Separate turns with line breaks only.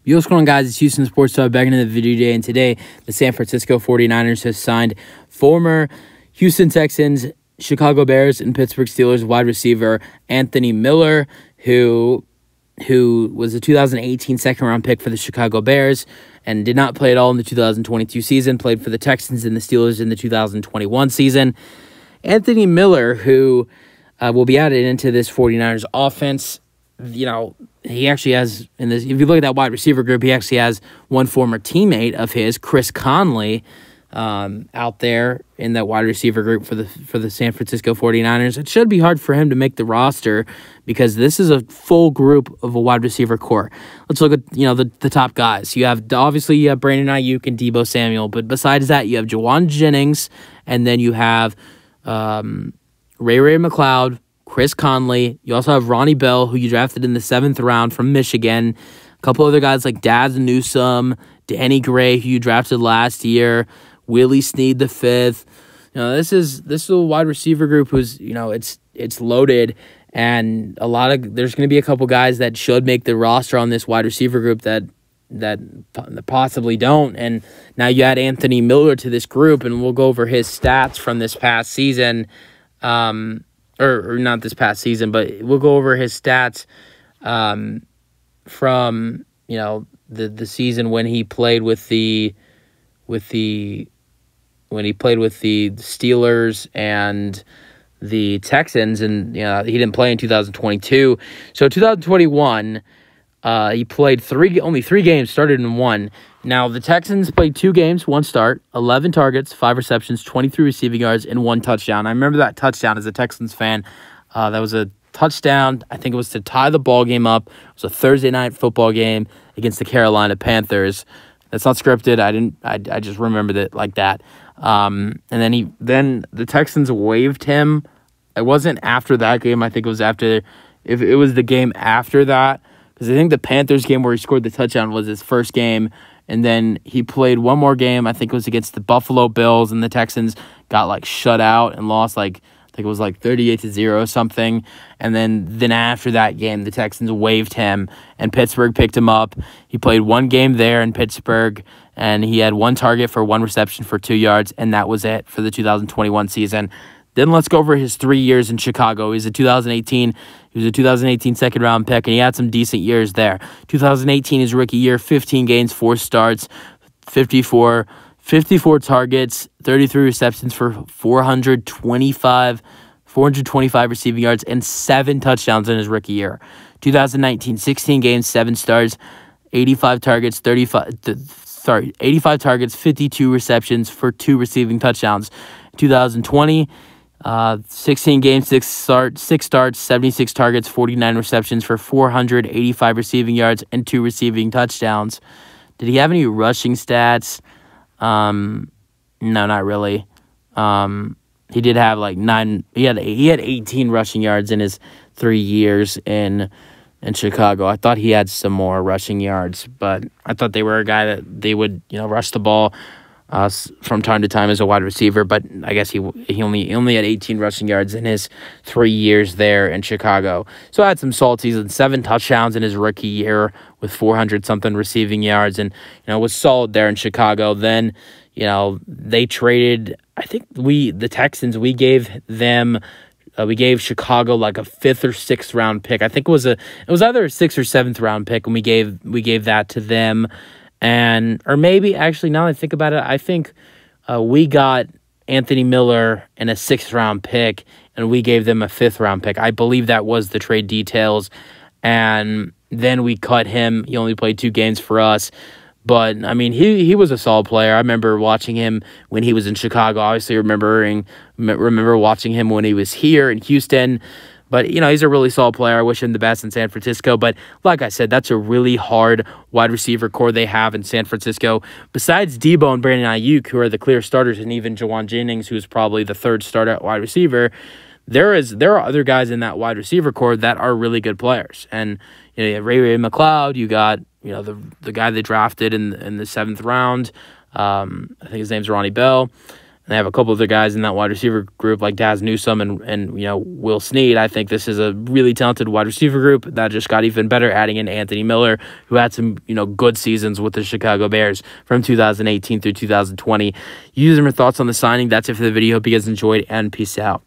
Yo, what's going on, guys? It's Houston Sports Talk back into the video today, and today the San Francisco 49ers has signed former Houston Texans, Chicago Bears, and Pittsburgh Steelers wide receiver Anthony Miller, who was a 2018 second-round pick for the Chicago Bears and did not play at all in the 2022 season, played for the Texans and the Steelers in the 2021 season. Anthony Miller, who will be added into this 49ers offense, he actually has, if you look at that wide receiver group, he actually has one former teammate of his, Chris Conley, out there in that wide receiver group for the San Francisco 49ers. It should be hard for him to make the roster because this is a full group of a wide receiver core. Let's look at, the top guys. You have Brandon Aiyuk and Deebo Samuel, but besides that, you have Jauan Jennings, and then you have Ray McLeod, Chris Conley. You also have Ronnie Bell, who you drafted in the 7th round from Michigan. A couple other guys like Daz Newsome, Danny Gray, who you drafted last year, Willie Snead the 5th. This is a wide receiver group who's, it's loaded, and there's going to be a couple guys that should make the roster on this wide receiver group that possibly don't. And now you add Anthony Miller to this group, and we'll go over his stats from this past season. Or not this past season, but we'll go over his stats from the season when he played with the Steelers and the Texans, and he didn't play in 2022. So 2021, he played only three games, started in one. Now, the Texans played 2 games, 1 start, 11 targets, 5 receptions, 23 receiving yards, and 1 touchdown. I remember that touchdown as a Texans fan. That was a touchdown. I think it was to tie the ball game up. It was a Thursday night football game against the Carolina Panthers. That's not scripted. I just remembered it like that. And then the Texans waived him. It wasn't after that game. I think it was after. If it was the game after that, because I think the Panthers game where he scored the touchdown was his first game. And then he played one more game. I think it was against the Buffalo Bills, and the Texans got shut out and lost I think it was 38-0 or something. And then after that game, the Texans waived him, and Pittsburgh picked him up. He played 1 game there in Pittsburgh, and he had 1 target for 1 reception for 2 yards, and that was it for the 2021 season. Then let's go over his 3 years in Chicago. He was a 2018 second-round pick, and he had some decent years there. 2018, his rookie year, 15 games, 4 starts, 54 targets, 33 receptions for 425 receiving yards, and 7 touchdowns in his rookie year. 2019, 16 games, 7 starts, 85 targets, 52 receptions for 2 receiving touchdowns. 2020, 16 games, 6 starts, 76 targets, 49 receptions for 485 receiving yards and 2 receiving touchdowns. Did he have any rushing stats? No, not really. He did have 9. He had 18 rushing yards in his 3 years in Chicago. I thought he had some more rushing yards, but I thought they were a guy that they would rush the ball from time to time as a wide receiver, but I guess he only had 18 rushing yards in his 3 years there in Chicago. So I had some solid seasons, 7 touchdowns in his rookie year with 400-something receiving yards, and was solid there in Chicago. Then they traded. I think the Texans we gave Chicago a 5th or 6th round pick. I think it was either a 6th or 7th round pick, and we gave that to them. Or maybe, actually, now that I think about it, I think we got Anthony Miller in a 6th round pick, and we gave them a 5th round pick. I believe that was the trade details. And then we cut him. He only played 2 games for us. But, he was a solid player. I remember watching him when he was in Chicago. Obviously, remember watching him when he was here in Houston. But, he's a really solid player. I wish him the best in San Francisco. But like I said, that's a really hard wide receiver core they have in San Francisco. Besides Deebo and Brandon Aiyuk, who are the clear starters, and even Jauan Jennings, who's probably the 3rd starter at wide receiver, there are other guys in that wide receiver core that are really good players. And you have Ray McLeod. You got the guy they drafted in the 7th round. I think his name's Ronnie Bell. And they have a couple other guys in that wide receiver group like Daz Newsome and Will Snead. I think this is a really talented wide receiver group that just got even better, adding in Anthony Miller, who had some good seasons with the Chicago Bears from 2018 through 2020. You have some thoughts on the signing. That's it for the video. Hope you guys enjoyed, and peace out.